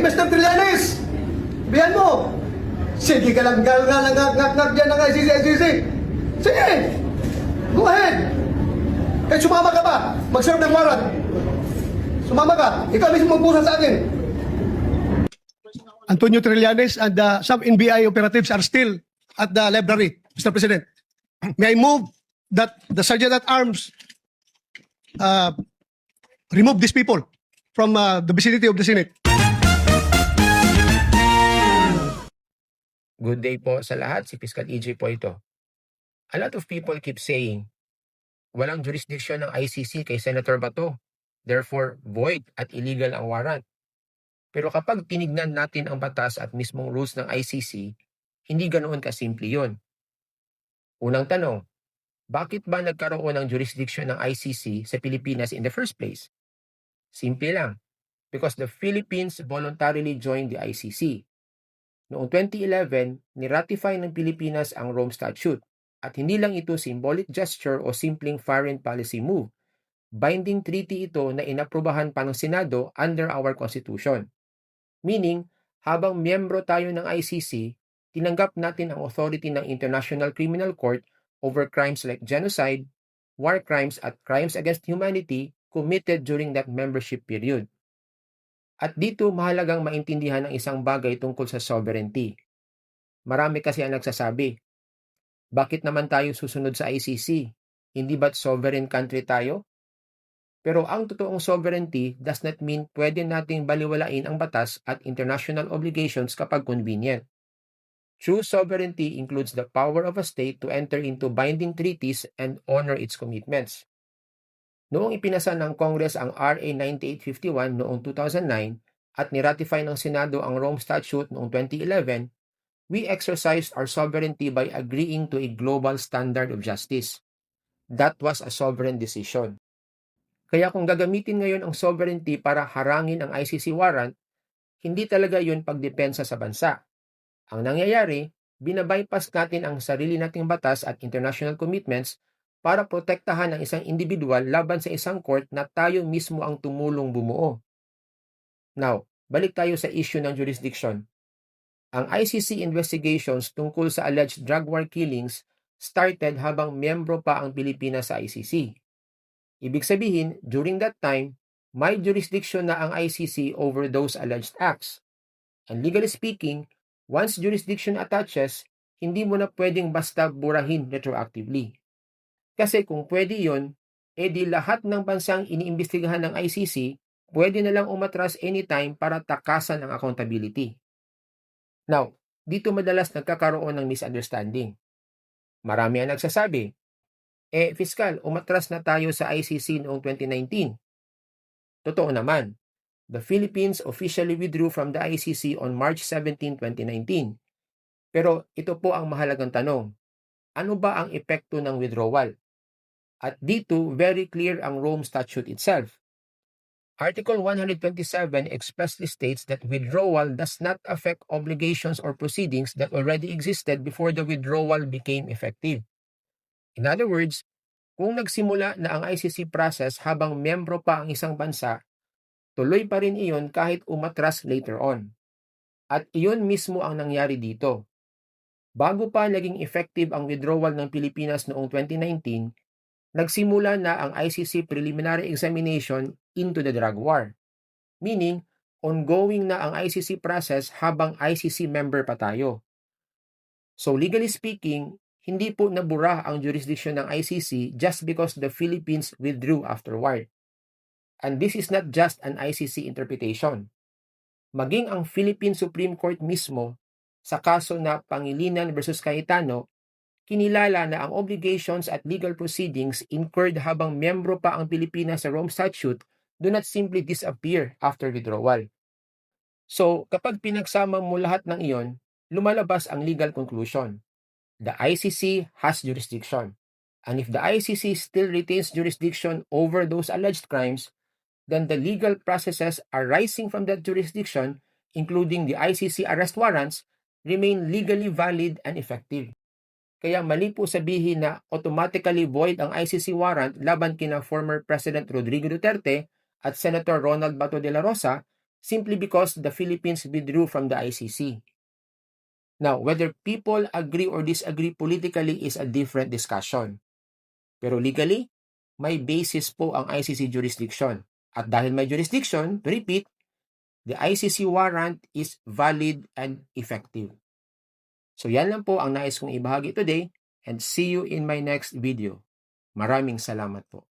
Mr. Trillanes! Sabihan mo! Sige ka lang, ngak dyan ng ICC. Sige! Go ahead! Kahit sumama ka pa, mag-serve ng warrant. Sumama ka, ikaw mismo magpusa sa akin. Antonio Trillanes and some NBI operatives are still at the library, Mr. President. May I move that the Sergeant at Arms remove these people from the vicinity of the Senate. Good day po sa lahat, si Fiscal EJ po ito. A lot of people keep saying, walang jurisdiction ng ICC kay Senator Bato, therefore void at illegal ang warrant. Pero kapag tinignan natin ang batas at mismong rules ng ICC, hindi ganoon kasimple yun. Unang tanong, bakit ba nagkaroon ng jurisdiction ng ICC sa Pilipinas in the first place? Simple lang, because the Philippines voluntarily joined the ICC. Noong 2011, niratify ng Pilipinas ang Rome Statute at hindi lang ito symbolic gesture o simpleng foreign policy move. Binding treaty ito na inaprubahan pa ng Senado under our Constitution. Meaning, habang miyembro tayo ng ICC, tinanggap natin ang authority ng International Criminal Court over crimes like genocide, war crimes at crimes against humanity committed during that membership period. At dito mahalagang maintindihan ang isang bagay tungkol sa sovereignty. Marami kasi ang nagsasabi, bakit naman tayo susunod sa ICC? Hindi ba't sovereign country tayo? Pero ang totoong sovereignty does not mean pwede nating baliwalain ang batas at international obligations kapag convenient. True sovereignty includes the power of a state to enter into binding treaties and honor its commitments. Noong ipinasa ng Congress ang RA 9851 noong 2009 at niratify ng Senado ang Rome Statute noong 2011, we exercised our sovereignty by agreeing to a global standard of justice. That was a sovereign decision. Kaya kung gagamitin ngayon ang sovereignty para harangin ang ICC warrant, hindi talaga yun pagdepensa sa bansa. Ang nangyayari, binabypass natin ang sarili nating batas at international commitments para protektahan ang isang individual laban sa isang court na tayo mismo ang tumulong bumuo. Now, balik tayo sa issue ng jurisdiction. Ang ICC investigations tungkol sa alleged drug war killings started habang miyembro pa ang Pilipinas sa ICC. Ibig sabihin, during that time, may jurisdiction na ang ICC over those alleged acts. And legally speaking, once jurisdiction attaches, hindi mo na pwedeng basta burahin retroactively. Kasi kung pwede yun, edi lahat ng bansang iniimbestigahan ng ICC, pwede na lang umatras anytime para takasan ang accountability. Now, dito madalas nagkakaroon ng misunderstanding. Marami ang nagsasabi, Fiscal, umatras na tayo sa ICC noong 2019. Totoo naman, the Philippines officially withdrew from the ICC on March 17, 2019. Pero ito po ang mahalagang tanong. Ano ba ang epekto ng withdrawal? At dito, very clear ang Rome Statute itself. Article 127 expressly states that withdrawal does not affect obligations or proceedings that already existed before the withdrawal became effective. In other words, kung nagsimula na ang ICC process habang miyembro pa ang isang bansa, tuloy pa rin iyon kahit umatras later on. At iyon mismo ang nangyari dito. Bago pa naging effective ang withdrawal ng Pilipinas noong 2019, nagsimula na ang ICC preliminary examination into the drug war. Meaning, ongoing na ang ICC process habang ICC member pa tayo. So legally speaking, hindi po nabura ang jurisdiction ng ICC just because the Philippines withdrew afterward. And this is not just an ICC interpretation. Maging ang Philippine Supreme Court mismo, sa kaso na Pangilinan versus Cayetano, kinilala na ang obligations at legal proceedings incurred habang miyembro pa ang Pilipinas sa Rome Statute do not simply disappear after withdrawal. So, kapag pinagsama mo lahat ng iyon, lumalabas ang legal conclusion. The ICC has jurisdiction. And if the ICC still retains jurisdiction over those alleged crimes, then the legal processes arising from that jurisdiction, including the ICC arrest warrants, remain legally valid and effective. Kaya mali po sabihin na automatically void ang ICC warrant laban kina former President Rodrigo Duterte at Senator Ronald Bato de la Rosa simply because the Philippines withdrew from the ICC. Now, whether people agree or disagree politically is a different discussion. Pero legally, may basis po ang ICC jurisdiction. At dahil may jurisdiction, to repeat, the ICC warrant is valid and effective. So yan lang po ang nais kong ibahagi today, and see you in my next video. Maraming salamat po.